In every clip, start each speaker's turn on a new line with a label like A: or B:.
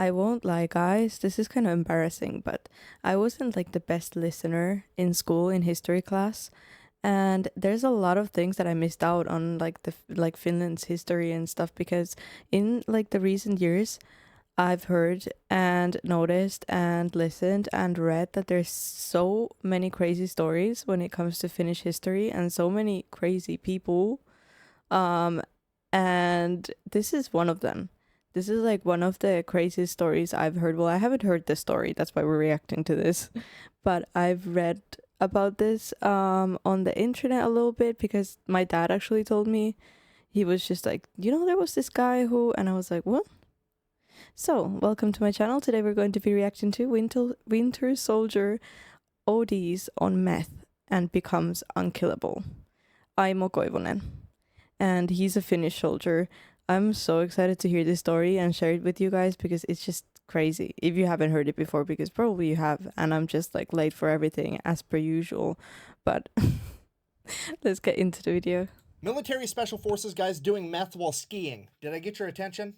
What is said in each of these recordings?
A: I won't lie, guys, this is kind of embarrassing, but I wasn't like the best listener in school in history class. And there's a lot of things that I missed out on, like like Finland's history and stuff, because in like the recent years, I've heard and noticed and listened and read that there's so many crazy stories when it comes to Finnish history and so many crazy people. Um, and this is one of them. This is like one of the craziest stories I've heard. Well, I haven't heard the story, that's why we're reacting to this. But I've read about this on the internet a little bit because my dad actually told me. He was just like, there was this guy who, and I was like, what? So, welcome to my channel. Today we're going to be reacting to Winter Soldier ODs on meth and becomes unkillable. Aimo Koivunen. And he's a Finnish soldier. I'm so excited to hear this story and share it with you guys because it's just crazy if you haven't heard it before, because probably you have, and I'm just like late for everything as per usual. But let's get into the video.
B: Military Special Forces guys doing meth while skiing. Did I get your attention?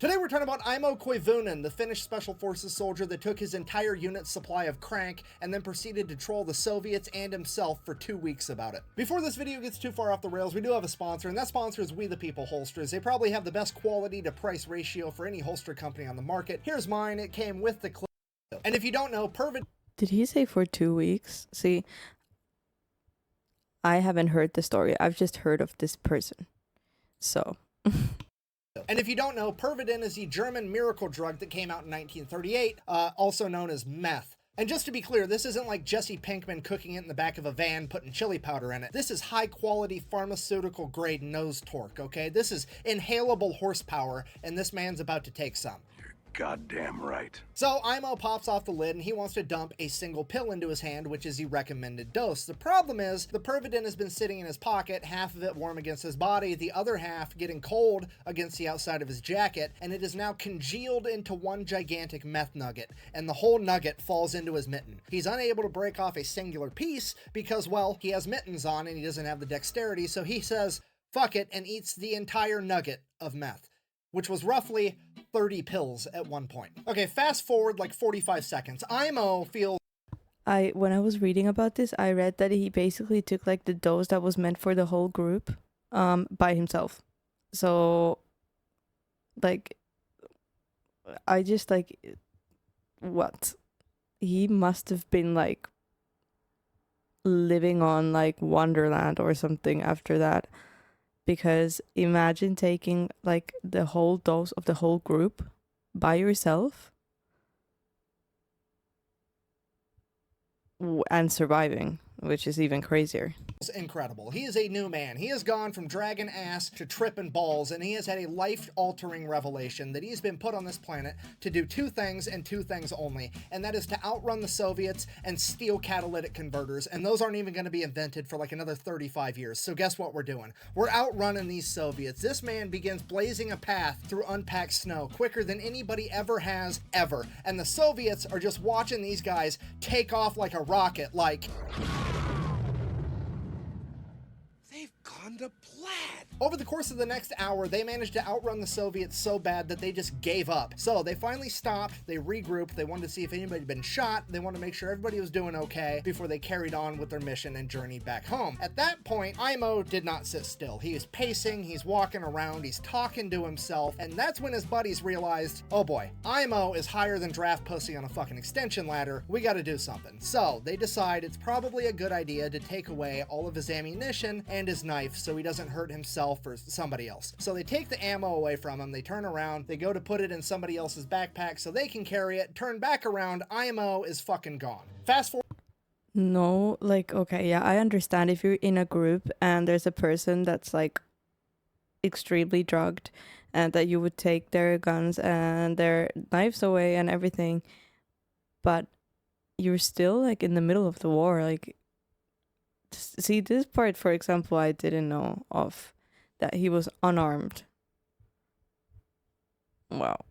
B: Today we're talking about Aimo Koivunen, the Finnish Special Forces soldier that took his entire unit's supply of crank and then proceeded to troll the Soviets and himself for 2 weeks about it. Before this video gets too far off the rails, we do have a sponsor, and that sponsor is We the People Holsters. They probably have the best quality to price ratio for any holster company on the market. Here's mine. It came with the clip. And if you don't know,
A: Did he say for 2 weeks? See, I haven't heard the story. I've just heard of this person. So...
B: And if you don't know, Pervidin is the German miracle drug that came out in 1938, also known as meth. And just to be clear, this isn't like Jesse Pinkman cooking it in the back of a van, putting chili powder in it. This is high-quality pharmaceutical-grade nose torque, okay? This is inhalable horsepower, and this man's about to take some.
C: Goddamn right.
B: So Aimo pops off the lid and he wants to dump a single pill into his hand, which is the recommended dose. The problem is the Pervidin has been sitting in his pocket, half of it warm against his body, the other half getting cold against the outside of his jacket, and it is now congealed into one gigantic meth nugget, and the whole nugget falls into his mitten. He's unable to break off a singular piece because, well, he has mittens on and he doesn't have the dexterity, so he says, fuck it, and eats the entire nugget of meth, which was roughly 30 pills at one point. Okay, fast forward like 45 seconds. Aimo feels...
A: When I was reading about this, I read that he basically took like the dose that was meant for the whole group by himself. So, like, I just like, what? He must have been like living on like Wonderland or something after that. Because imagine taking like the whole dose of the whole group by yourself and surviving, which is even crazier.
B: Incredible. He is a new man. He has gone from dragging ass to tripping balls, and he has had a life-altering revelation that he's been put on this planet to do two things and two things only, and that is to outrun the Soviets and steal catalytic converters, and those aren't even going to be invented for like another 35 years. So guess what we're doing? We're outrunning these Soviets. This man begins blazing a path through unpacked snow quicker than anybody ever has, ever, and the Soviets are just watching these guys take off like a rocket, like...
C: Gone to plaid.
B: Over the course of the next hour, they managed to outrun the Soviets so bad that they just gave up. So they finally stopped, they regrouped, they wanted to see if anybody had been shot, they wanted to make sure everybody was doing okay before they carried on with their mission and journeyed back home. At that point, Aimo did not sit still. He was pacing, he's walking around, he's talking to himself, and that's when his buddies realized, oh boy, Aimo is higher than draft pussy on a fucking extension ladder, we gotta do something. So they decide it's probably a good idea to take away all of his ammunition and his knife so he doesn't hurt himself or somebody else. So they take the ammo away from him, they turn around, they go to put it in somebody else's backpack so they can carry it, turn back around, Aimo is fucking gone. Fast forward.
A: No, like, okay, yeah, I understand if you're in a group and there's a person that's like extremely drugged and that you would take their guns and their knives away and everything, but you're still like in the middle of the war. Like, see, this part, for example, I didn't know of, that he was unarmed. Wow.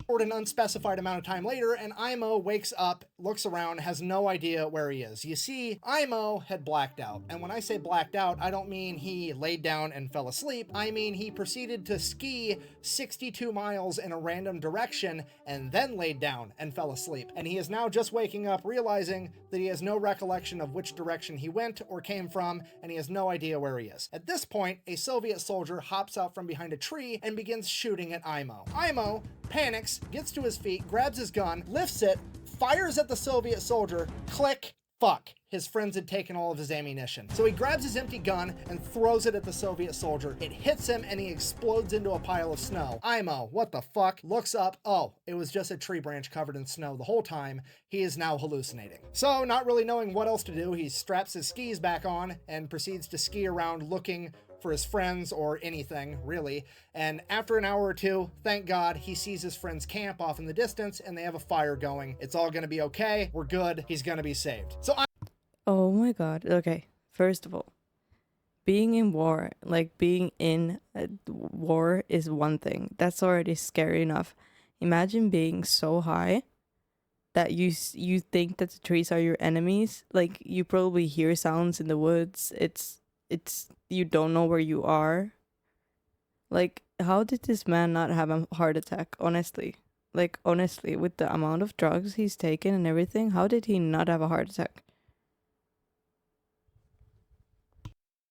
B: Or an unspecified amount of time later, and Aimo wakes up, looks around, has no idea where he is. You see, Aimo had blacked out. And when I say blacked out, I don't mean he laid down and fell asleep. I mean he proceeded to ski 62 miles in a random direction and then laid down and fell asleep. And he is now just waking up, realizing that he has no recollection of which direction he went or came from, and he has no idea where he is. At this point, a Soviet soldier hops out from behind a tree and begins shooting at Aimo. Aimo panics, gets to his feet, grabs his gun, lifts it, fires at the Soviet soldier, click, fuck. His friends had taken all of his ammunition. So he grabs his empty gun and throws it at the Soviet soldier. It hits him and he explodes into a pile of snow. Aimo, what the fuck? Looks up. Oh, it was just a tree branch covered in snow the whole time. He is now hallucinating. So, not really knowing what else to do, he straps his skis back on and proceeds to ski around looking for his friends or anything, really. And after an hour or two, thank God, he sees his friend's camp off in the distance and they have a fire going. It's all gonna be okay. We're good. He's gonna be saved. So
A: Oh my god. Okay. First of all, being in war, like being in a war is one thing. That's already scary enough. Imagine being so high that you think that the trees are your enemies. Like you probably hear sounds in the woods. It's you don't know where you are. Like how did this man not have a heart attack, honestly? Like honestly, with the amount of drugs he's taken and everything, how did he not have a heart attack?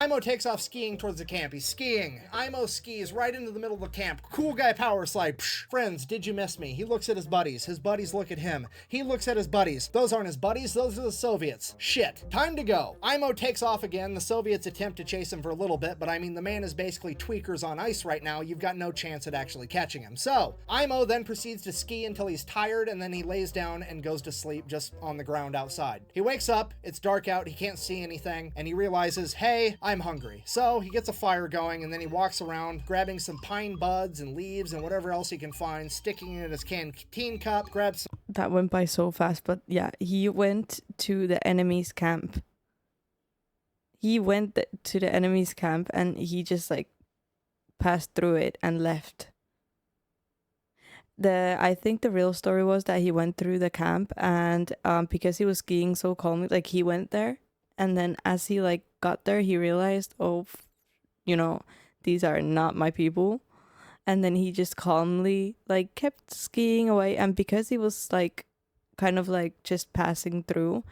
B: Aimo takes off skiing towards the camp. He's skiing. Aimo skis right into the middle of the camp. Cool guy power slide. Psh. Friends, did you miss me? He looks at his buddies. His buddies look at him. He looks at his buddies. Those aren't his buddies. Those are the Soviets. Shit. Time to go. Aimo takes off again. The Soviets attempt to chase him for a little bit, but I mean, the man is basically tweakers on ice right now. You've got no chance at actually catching him. So, Aimo then proceeds to ski until he's tired, and then he lays down and goes to sleep just on the ground outside. He wakes up. It's dark out. He can't see anything, and he realizes, hey, I'm hungry. So, he gets a fire going, and then he walks around grabbing some pine buds and leaves and whatever else he can find, sticking it in his canteen cup, grabs some.
A: That went by so fast, but yeah, he went to the enemy's camp. He went to the enemy's camp and he just like passed through it and left. I think the real story was that he went through the camp and because he was skiing so calmly, like he went there, and then as he like got there, he realized, oh, these are not my people. And then he just calmly like kept skiing away. And because he was like kind of like just passing through,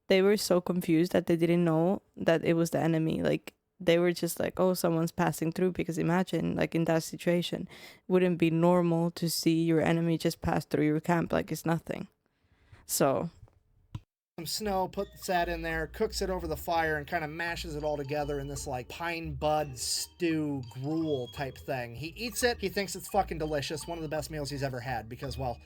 A: they were so confused that they didn't know that it was the enemy. Like they were just like, oh, someone's passing through. Because imagine like in that situation, it wouldn't be normal to see your enemy just pass through your camp like it's nothing. So
B: some snow, puts that in there, cooks it over the fire, and kind of mashes it all together in this like pine bud stew gruel type thing. He eats it. He thinks it's fucking delicious. One of the best meals he's ever had because, well,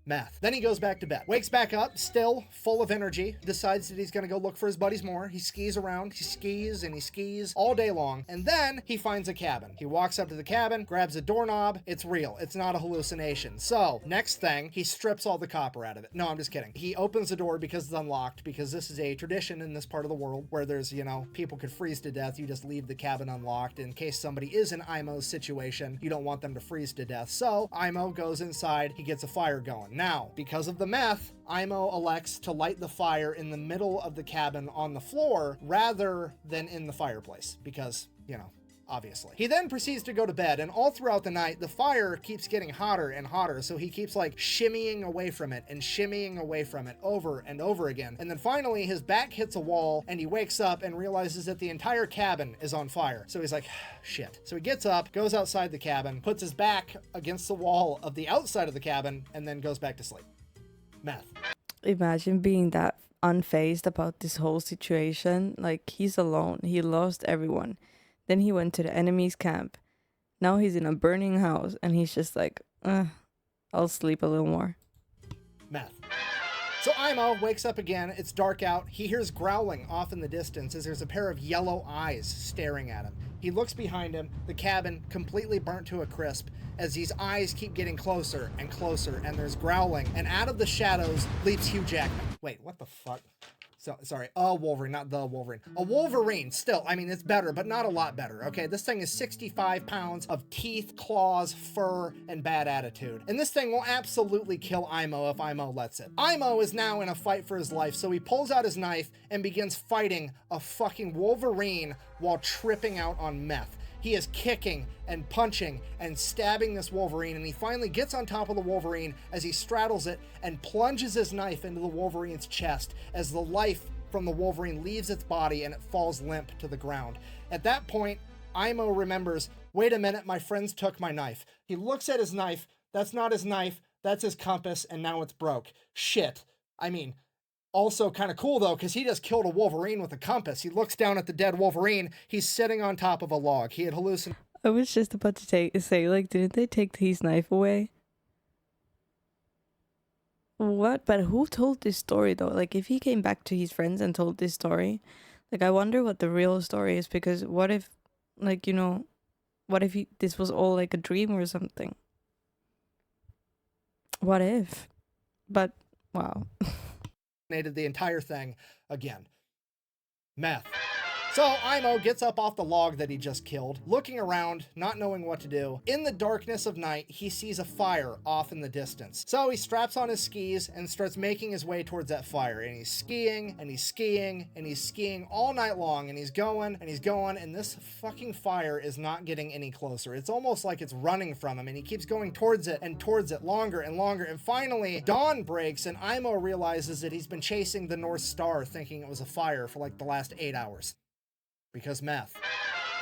B: meth. Then he goes back to bed. Wakes back up, still full of energy, decides that he's gonna go look for his buddies more. He skis around, he skis and he skis all day long, and then he finds a cabin. He walks up to the cabin, grabs a doorknob. It's real. It's not a hallucination. So, next thing, he strips all the copper out of it. No, I'm just kidding. He opens the door because it's unlocked, because this is a tradition in this part of the world where there's, people could freeze to death. You just leave the cabin unlocked in case somebody is in Aimo's situation. You don't want them to freeze to death. So, Aimo goes inside, he gets a fire going. Now, because of the meth, Aimo elects to light the fire in the middle of the cabin on the floor rather than in the fireplace because, obviously. He then proceeds to go to bed, and all throughout the night, the fire keeps getting hotter and hotter, so he keeps like shimmying away from it and shimmying away from it over and over again. And then finally, his back hits a wall, and he wakes up and realizes that the entire cabin is on fire. So he's like, shit. So he gets up, goes outside the cabin, puts his back against the wall of the outside of the cabin, and then goes back to sleep. Meth.
A: imagine being that unfazed about this whole situation. Like, he's alone. He lost everyone. Then he went to the enemy's camp. Now he's in a burning house, and he's just like, I'll sleep a little more.
B: Meth. So Aimo wakes up again. It's dark out. He hears growling off in the distance as there's a pair of yellow eyes staring at him. He looks behind him, the cabin completely burnt to a crisp, as these eyes keep getting closer and closer, and there's growling, and out of the shadows leaps Hugh Jackman. Wait, what the fuck? So, sorry, a Wolverine, not the Wolverine. A Wolverine, still, I mean, it's better, but not a lot better, okay? This thing is 65 pounds of teeth, claws, fur, and bad attitude. And this thing will absolutely kill Aimo if Aimo lets it. Aimo is now in a fight for his life, so he pulls out his knife and begins fighting a fucking Wolverine while tripping out on meth. He is kicking and punching and stabbing this Wolverine, and he finally gets on top of the Wolverine as he straddles it and plunges his knife into the Wolverine's chest as the life from the Wolverine leaves its body and it falls limp to the ground. At that point, Aimo remembers, wait a minute, my friends took my knife. He looks at his knife. That's not his knife. That's his compass, and now it's broke. Shit. I mean, also kind of cool, though, because he just killed a Wolverine with a compass. He looks down at the dead Wolverine. He's sitting on top of a log. He had hallucinated.
A: I was just about to say, like, didn't they take his knife away? What? But who told this story, though? Like, if he came back to his friends and told this story, like, I wonder what the real story is, because what if, like, you know, what if this was all, like, a dream or something? What if? But, wow.
B: The entire thing again. Meth. So Aimo gets up off the log that he just killed, looking around, not knowing what to do. In the darkness of night, he sees a fire off in the distance. So he straps on his skis and starts making his way towards that fire. And he's skiing, and he's skiing, and he's skiing all night long, and he's going, and he's going, and this fucking fire is not getting any closer. It's almost like it's running from him, and he keeps going towards it longer and longer, and finally, dawn breaks, and Aimo realizes that he's been chasing the North Star, thinking it was a fire for like the last 8 hours. Because meth.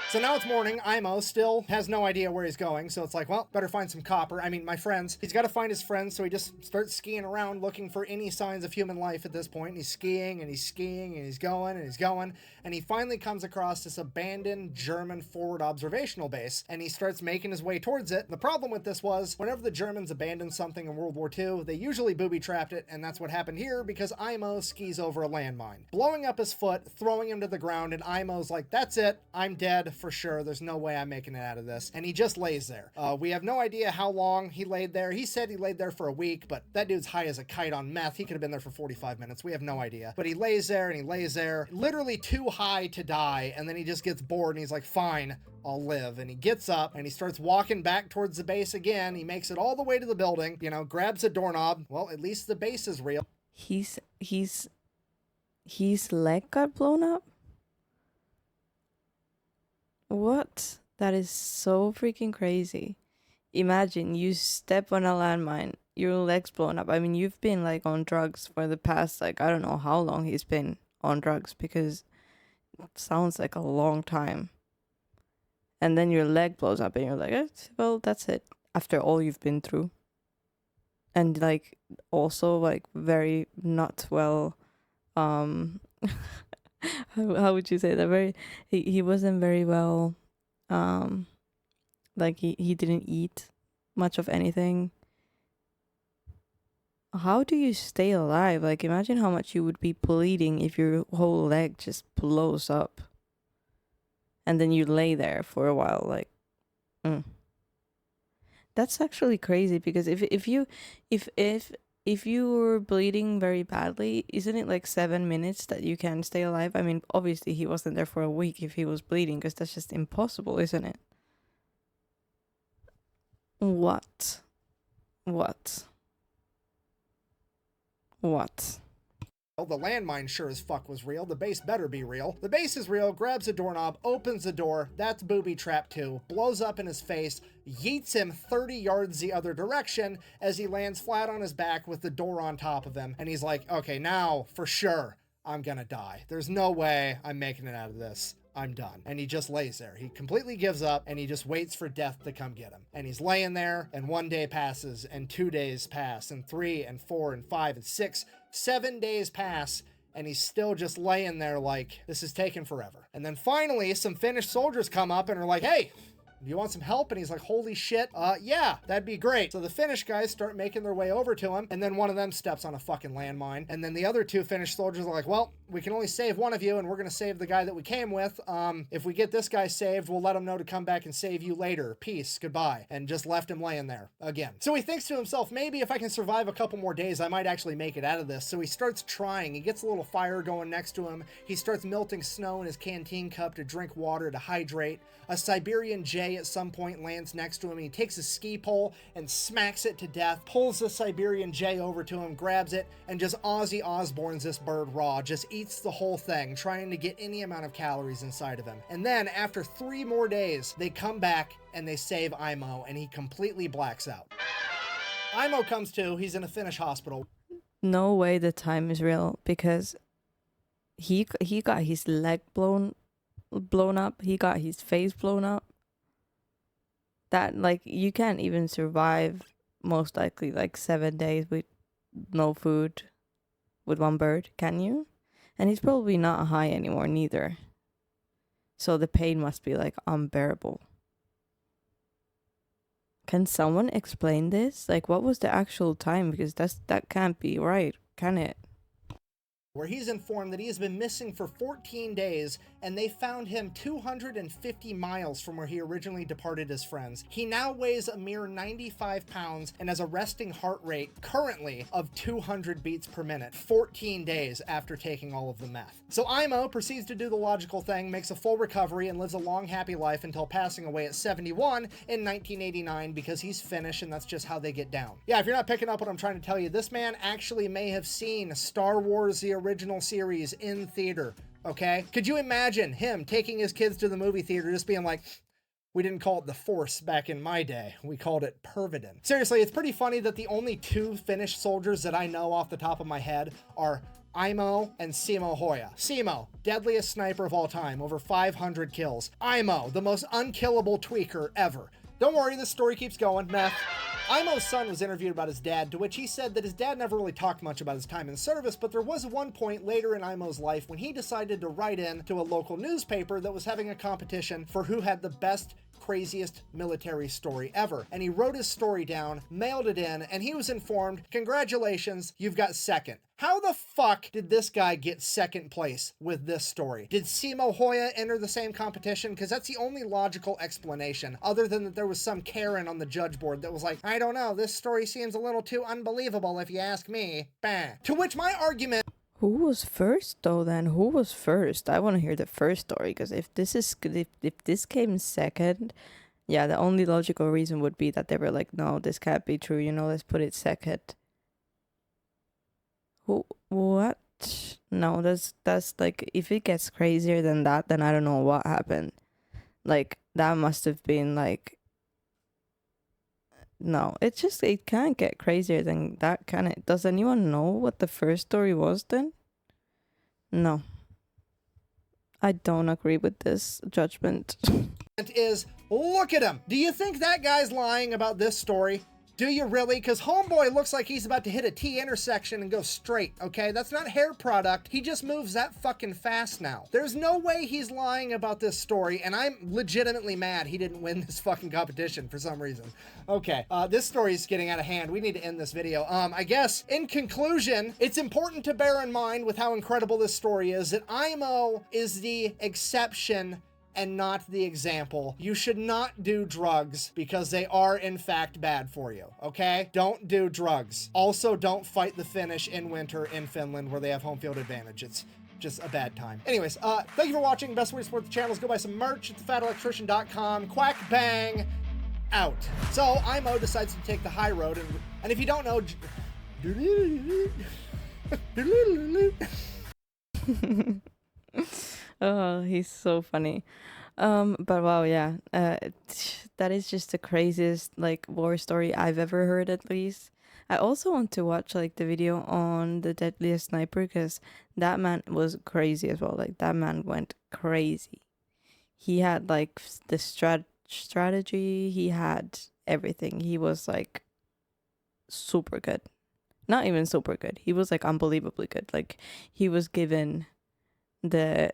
B: So now it's morning. Aimo still has no idea where he's going, so it's like, well, better find some copper. I mean, my friends. He's got to find his friends, so he just starts skiing around looking for any signs of human life at this point. And he's skiing, and he's skiing, and he's going, and he's going. And he finally comes across this abandoned German forward observational base, and he starts making his way towards it. The problem with this was, whenever the Germans abandoned something in World War II, they usually booby-trapped it, and that's what happened here, because Aimo skis over a landmine, blowing up his foot, throwing him to the ground, and Aimo's like, that's it, I'm dead for sure. There's no way I'm making it out of this. And he just lays there. We have no idea how long he laid there. He said he laid there for a week, but that dude's high as a kite on meth. He could have been there for 45 minutes. We have no idea. But he lays there and he lays there, literally too high to die. And then he just gets bored and he's like, fine, I'll live. And he gets up and he starts walking back towards the base again. He makes it all the way to the building, you know, grabs a doorknob. Well, at least the base is real.
A: His leg got blown up? What? That is so freaking crazy. Imagine you step on a landmine, your leg's blown up. I mean, you've been like on drugs for the past, like, I don't know how long he's been on drugs, because it sounds like a long time. And then your leg blows up and you're like, well, that's it. After all you've been through. And like, also like very not well, how would you say that? He wasn't very well, like he didn't eat much of anything. How do you stay alive? Like, imagine how much you would be bleeding if your whole leg just blows up. And then you lay there for a while, like, That's actually crazy, because if you were bleeding very badly, isn't it like 7 minutes that you can stay alive? I mean, obviously he wasn't there for a week if he was bleeding, because that's just impossible, isn't it? What?
B: The landmine sure as fuck was real. The base better be real. The base is real, grabs a doorknob, opens the door. That's booby trap 2. Blows up in his face, yeets him 30 yards the other direction as he lands flat on his back with the door on top of him. And he's like, okay, now for sure I'm gonna die. There's no way I'm making it out of this. I'm done. And he just lays there. He completely gives up and he just waits for death to come get him. And he's laying there, and 1 day passes, and 2 days pass, and 3 and 4 and 5 and 6, 7 days pass, and he's still just laying there like, this is taking forever. And then finally some Finnish soldiers come up and are like, hey, Do you want some help? And he's like, holy shit, yeah, that'd be great. So the Finnish guys start making their way over to him, and then one of them steps on a fucking landmine. And then the other two Finnish soldiers are like, well, we can only save one of you, and we're gonna save the guy that we came with. If we get this guy saved, we'll let him know to come back and save you later. Peace, goodbye. And just left him laying there again. So he thinks to himself, maybe if I can survive a couple more days, I might actually make it out of this. So he starts trying. He gets a little fire going next to him. He starts melting snow in his canteen cup to drink water to hydrate. A Siberian jay at some point lands next to him, and he takes a ski pole and smacks it to death, pulls the Siberian jay over to him, grabs it, and just Ozzy Osbournes this bird raw, just eats the whole thing, trying to get any amount of calories inside of him. And then after 3 more days, they come back and they save Aimo, and he completely blacks out. Aimo comes to, he's in a Finnish hospital.
A: No way the time is real, because he got his leg blown up, he got his face blown up. That, like, you can't even survive most likely like 7 days with no food with one bird, can you? And he's probably not high anymore neither, so the pain must be like unbearable. Can someone explain this? Like, what was the actual time? Because that can't be right, can it?
B: Where he's informed that he has been missing for 14 days, and they found him 250 miles from where he originally departed his friends. He now weighs a mere 95 pounds and has a resting heart rate currently of 200 beats per minute, 14 days after taking all of the meth. So Aimo proceeds to do the logical thing, makes a full recovery, and lives a long, happy life until passing away at 71 in 1989, because he's Finnish and that's just how they get down. Yeah, if you're not picking up what I'm trying to tell you, this man actually may have seen Star Wars the original series in theater, okay? Could you imagine him taking his kids to the movie theater just being like, we didn't call it the Force back in my day, we called it Pervidin. Seriously, it's pretty funny that the only 2 Finnish soldiers that I know off the top of my head are Aimo and Simo Hoya. Simo, deadliest sniper of all time, over 500 kills. Aimo, the most unkillable tweaker ever. Don't worry, this story keeps going. Meth. Aimo's son was interviewed about his dad, to which he said that his dad never really talked much about his time in service, but there was one point later in Aimo's life when he decided to write in to a local newspaper that was having a competition for who had the best, craziest military story ever. And he wrote his story down, mailed it in, and he was informed, congratulations, you've got second. How the fuck did this guy get second place with this story? Did Simo Hoya enter the same competition? Because that's the only logical explanation, other than that there was some Karen on the judge board that was like, I don't know, this story seems a little too unbelievable if you ask me. Bah. To which my argument...
A: Who was first though then? Who was first? I want to hear the first story, because if this came second, yeah, the only logical reason would be that they were like, no, this can't be true, let's put it second. What? No, that's like, if it gets crazier than that, then I don't know what happened. Like, that must have been like, no, it can't get crazier than that, can it? Does anyone know what the first story was then? No. I don't agree with this judgment.
B: is, look at him. Do you think that guy's lying about this story? Do you really? Because homeboy looks like he's about to hit a T intersection and go straight, okay? That's not hair product. He just moves that fucking fast now. There's no way he's lying about this story, and I'm legitimately mad he didn't win this fucking competition for some reason. Okay, this story is getting out of hand. We need to end this video. I guess, in conclusion, it's important to bear in mind with how incredible this story is that Aimo is the exception and not the example. You should not do drugs because they are in fact bad for you, okay? Don't do drugs. Also, don't fight the Finnish in winter in Finland where they have home field advantage. It's just a bad time. Anyways, thank you for watching. Best way to support the channel is go buy some merch at thefatelectrician.com. Quack bang, out. So Aimo decides to take the high road, and if you don't know,
A: Oh, he's so funny. But wow, yeah, that is just the craziest like war story I've ever heard, at least. I also want to watch like the video on the deadliest sniper, because that man was crazy as well. Like, that man went crazy. He had like the strategy, he had everything. He was like super good. Not even super good. He was like unbelievably good. Like, he was given the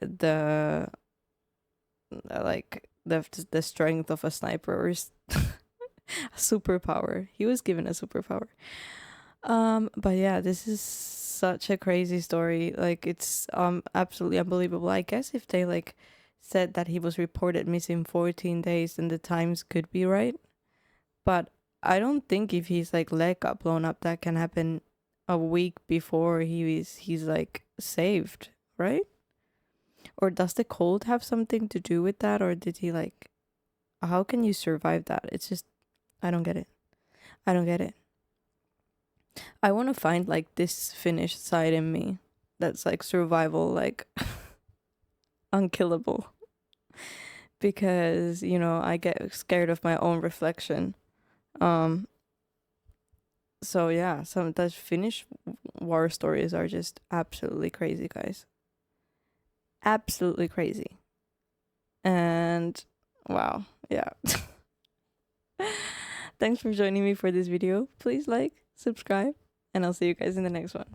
A: the strength of a sniper or a superpower. He was given a superpower. But yeah, this is such a crazy story. Like, it's absolutely unbelievable. I guess if they like said that he was reported missing 14 days, then the times could be right. But I don't think if his like leg got blown up, that can happen a week before he's like saved, right? Or does the cold have something to do with that? Or did he like, how can you survive that? It's just, I don't get it. I don't get it. I want to find like this Finnish side in me that's like survival, like unkillable. Because, you know, I get scared of my own reflection. So yeah, some those Finnish war stories are just absolutely crazy, guys. Absolutely crazy. And wow, yeah. Thanks for joining me for this video. Please like, subscribe, and I'll see you guys in the next one.